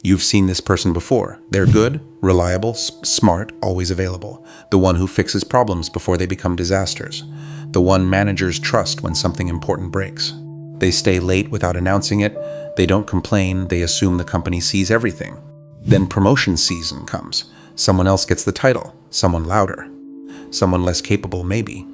You've seen this person before. They're good, reliable, smart, always available. The one who fixes problems before they become disasters. The one managers trust when something important breaks. They stay late without announcing it. They don't complain. They assume the company sees everything. Then promotion season comes. Someone else gets the title. Someone louder. Someone less capable, maybe.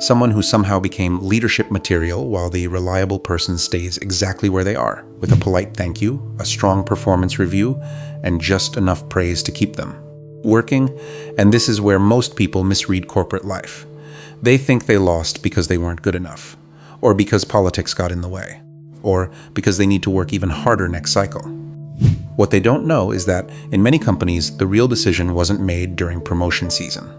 Someone who somehow became leadership material while the reliable person stays exactly where they are, with a polite thank you, a strong performance review, and just enough praise to keep them working. And this is where most people misread corporate life. They think they lost because they weren't good enough, or because politics got in the way, or because they need to work even harder next cycle. What they don't know is that in many companies, the real decision wasn't made during promotion season.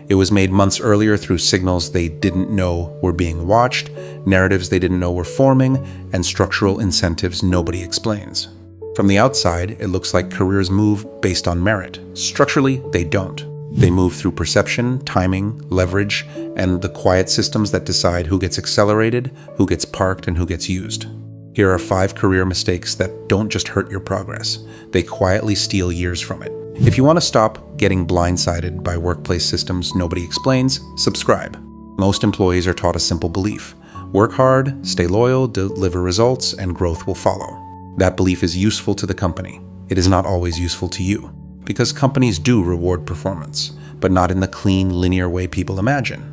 It was made months earlier through signals they didn't know were being watched, narratives they didn't know were forming, and structural incentives nobody explains. From the outside, it looks like careers move based on merit. Structurally, they don't. They move through perception, timing, leverage, and the quiet systems that decide who gets accelerated, who gets parked, and who gets used. Here are 5 career mistakes that don't just hurt your progress. They quietly steal years from it. If you want to stop getting blindsided by workplace systems nobody explains, subscribe. Most employees are taught a simple belief. Work hard, stay loyal, deliver results, and growth will follow. That belief is useful to the company. It is not always useful to you. Because companies do reward performance, but not in the clean, linear way people imagine.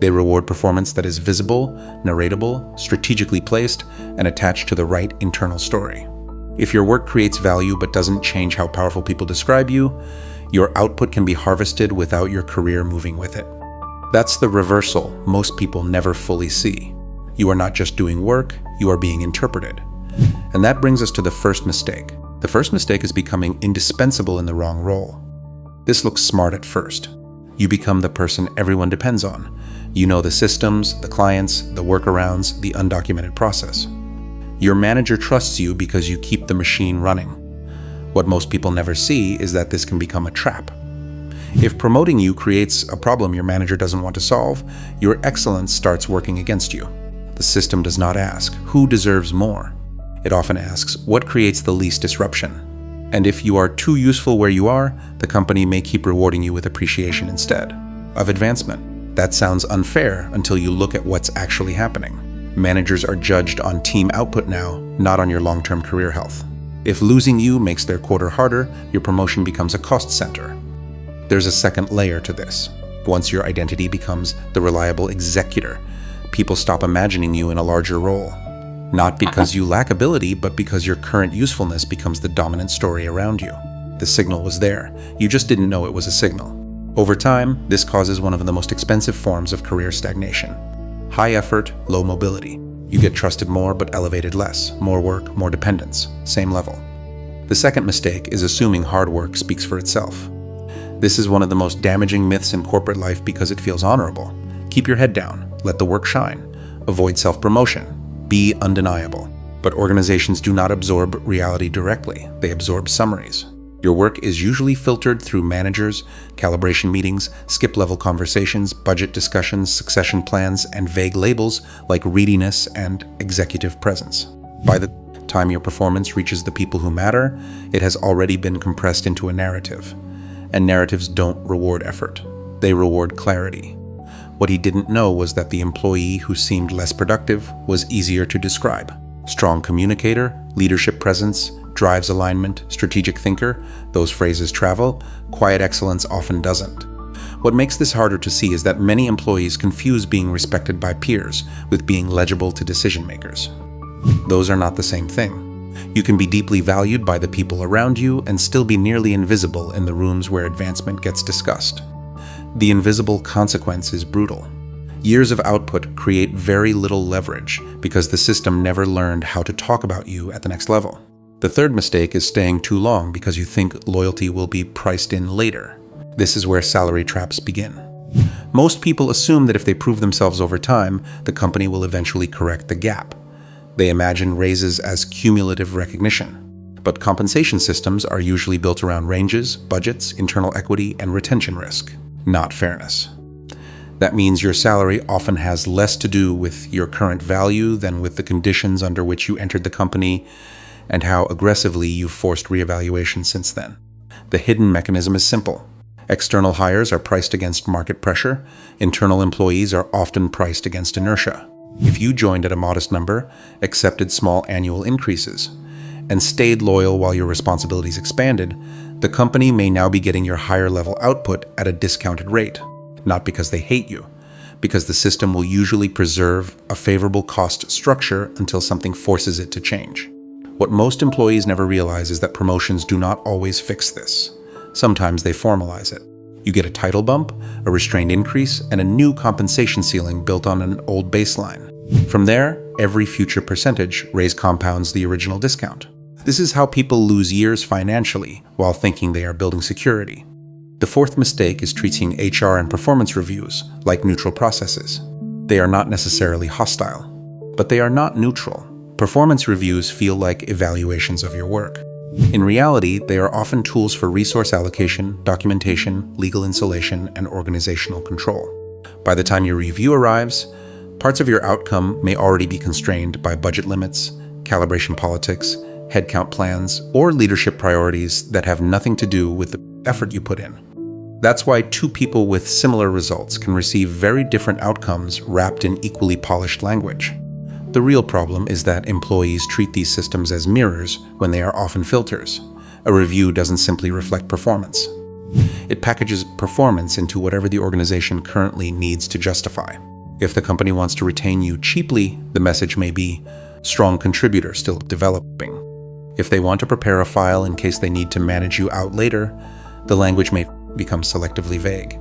They reward performance that is visible, narratable, strategically placed, and attached to the right internal story. If your work creates value but doesn't change how powerful people describe you, your output can be harvested without your career moving with it. That's the reversal most people never fully see. You are not just doing work, you are being interpreted. And that brings us to the first mistake. The first mistake is becoming indispensable in the wrong role. This looks smart at first. You become the person everyone depends on. You know the systems, the clients, the workarounds, the undocumented process. Your manager trusts you because you keep the machine running. What most people never see is that this can become a trap. If promoting you creates a problem your manager doesn't want to solve, your excellence starts working against you. The system does not ask, who deserves more? It often asks, what creates the least disruption? And if you are too useful where you are, the company may keep rewarding you with appreciation instead of advancement. That sounds unfair until you look at what's actually happening. Managers are judged on team output now, not on your long-term career health. If losing you makes their quarter harder, your promotion becomes a cost center. There's a second layer to this. Once your identity becomes the reliable executor, people stop imagining you in a larger role. Not because you lack ability, but because your current usefulness becomes the dominant story around you. The signal was there. You just didn't know it was a signal. Over time, this causes one of the most expensive forms of career stagnation. High effort, low mobility. You get trusted more but elevated less. More work, more dependence. Same level. The second mistake is assuming hard work speaks for itself. This is one of the most damaging myths in corporate life because it feels honorable. Keep your head down. Let the work shine. Avoid self-promotion. Be undeniable. But organizations do not absorb reality directly. They absorb summaries. Your work is usually filtered through managers, calibration meetings, skip-level conversations, budget discussions, succession plans, and vague labels like readiness and executive presence. By the time your performance reaches the people who matter, it has already been compressed into a narrative. And narratives don't reward effort. They reward clarity. What he didn't know was that the employee who seemed less productive was easier to describe. Strong communicator, leadership presence, drives alignment, strategic thinker, those phrases travel. Quiet excellence often doesn't. What makes this harder to see is that many employees confuse being respected by peers with being legible to decision makers. Those are not the same thing. You can be deeply valued by the people around you and still be nearly invisible in the rooms where advancement gets discussed. The invisible consequence is brutal. Years of output create very little leverage because the system never learned how to talk about you at the next level. The third mistake is staying too long because you think loyalty will be priced in later. This is where salary traps begin. Most people assume that if they prove themselves over time, the company will eventually correct the gap. They imagine raises as cumulative recognition. But compensation systems are usually built around ranges, budgets, internal equity, and retention risk, not fairness. That means your salary often has less to do with your current value than with the conditions under which you entered the company and how aggressively you've forced reevaluation since then. The hidden mechanism is simple. External hires are priced against market pressure. Internal employees are often priced against inertia. If you joined at a modest number, accepted small annual increases, and stayed loyal while your responsibilities expanded, the company may now be getting your higher level output at a discounted rate, not because they hate you, because the system will usually preserve a favorable cost structure until something forces it to change. What most employees never realize is that promotions do not always fix this. Sometimes they formalize it. You get a title bump, a restrained increase, and a new compensation ceiling built on an old baseline. From there, every future percentage raise compounds the original discount. This is how people lose years financially while thinking they are building security. The fourth mistake is treating HR and performance reviews like neutral processes. They are not necessarily hostile, but they are not neutral. Performance reviews feel like evaluations of your work. In reality, they are often tools for resource allocation, documentation, legal insulation, and organizational control. By the time your review arrives, parts of your outcome may already be constrained by budget limits, calibration politics, headcount plans, or leadership priorities that have nothing to do with the effort you put in. That's why two people with similar results can receive very different outcomes wrapped in equally polished language. The real problem is that employees treat these systems as mirrors when they are often filters. A review doesn't simply reflect performance. It packages performance into whatever the organization currently needs to justify. If the company wants to retain you cheaply, the message may be, strong contributor still developing. If they want to prepare a file in case they need to manage you out later, the language may become selectively vague.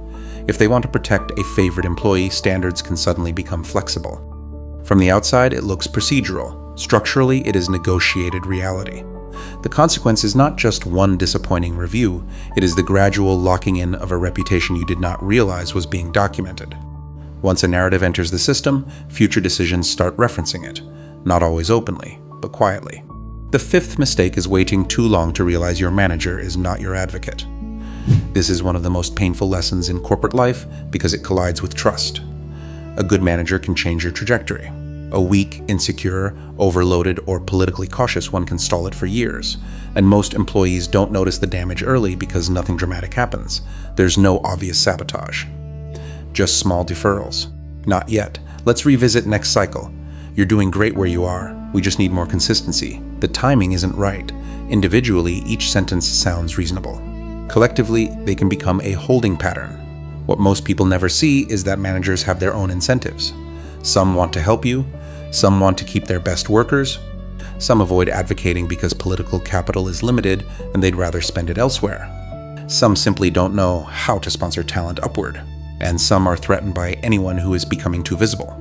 If they want to protect a favorite employee, standards can suddenly become flexible. From the outside, it looks procedural. Structurally, it is negotiated reality. The consequence is not just one disappointing review, it is the gradual locking in of a reputation you did not realize was being documented. Once a narrative enters the system, future decisions start referencing it, not always openly, but quietly. The fifth mistake is waiting too long to realize your manager is not your advocate. This is one of the most painful lessons in corporate life because it collides with trust. A good manager can change your trajectory. A weak, insecure, overloaded, or politically cautious one can stall it for years. And most employees don't notice the damage early because nothing dramatic happens. There's no obvious sabotage. Just small deferrals. Not yet. Let's revisit next cycle. You're doing great where you are. We just need more consistency. The timing isn't right. Individually, each sentence sounds reasonable. Collectively, they can become a holding pattern. What most people never see is that managers have their own incentives. Some want to help you, some want to keep their best workers, some avoid advocating because political capital is limited and they'd rather spend it elsewhere. Some simply don't know how to sponsor talent upward, and some are threatened by anyone who is becoming too visible.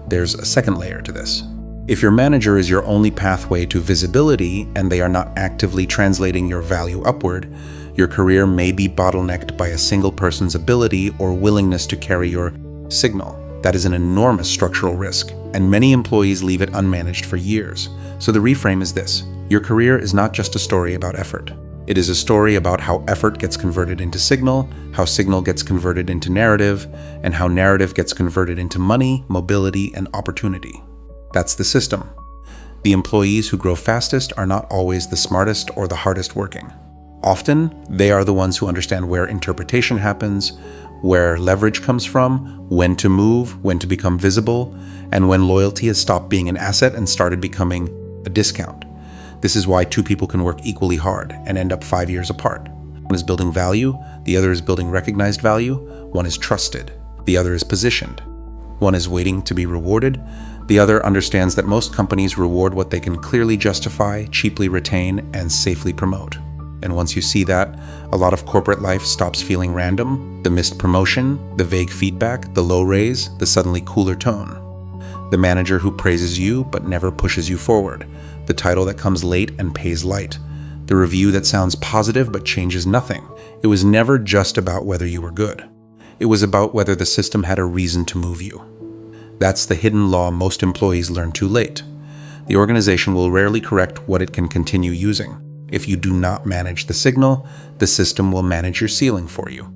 There's a second layer to this. If your manager is your only pathway to visibility and they are not actively translating your value upward, your career may be bottlenecked by a single person's ability or willingness to carry your signal. That is an enormous structural risk, and many employees leave it unmanaged for years. So the reframe is this: your career is not just a story about effort. It is a story about how effort gets converted into signal, how signal gets converted into narrative, and how narrative gets converted into money, mobility, and opportunity. That's the system. The employees who grow fastest are not always the smartest or the hardest working. Often, they are the ones who understand where interpretation happens, where leverage comes from, when to move, when to become visible, and when loyalty has stopped being an asset and started becoming a discount. This is why two people can work equally hard and end up 5 years apart. One is building value, the other is building recognized value. One is trusted, the other is positioned. One is waiting to be rewarded, the other understands that most companies reward what they can clearly justify, cheaply retain, and safely promote. And once you see that, a lot of corporate life stops feeling random. The missed promotion, the vague feedback, the low raise, the suddenly cooler tone. The manager who praises you but never pushes you forward. The title that comes late and pays light. The review that sounds positive but changes nothing. It was never just about whether you were good. It was about whether the system had a reason to move you. That's the hidden law most employees learn too late. The organization will rarely correct what it can continue using. If you do not manage the signal, the system will manage your ceiling for you.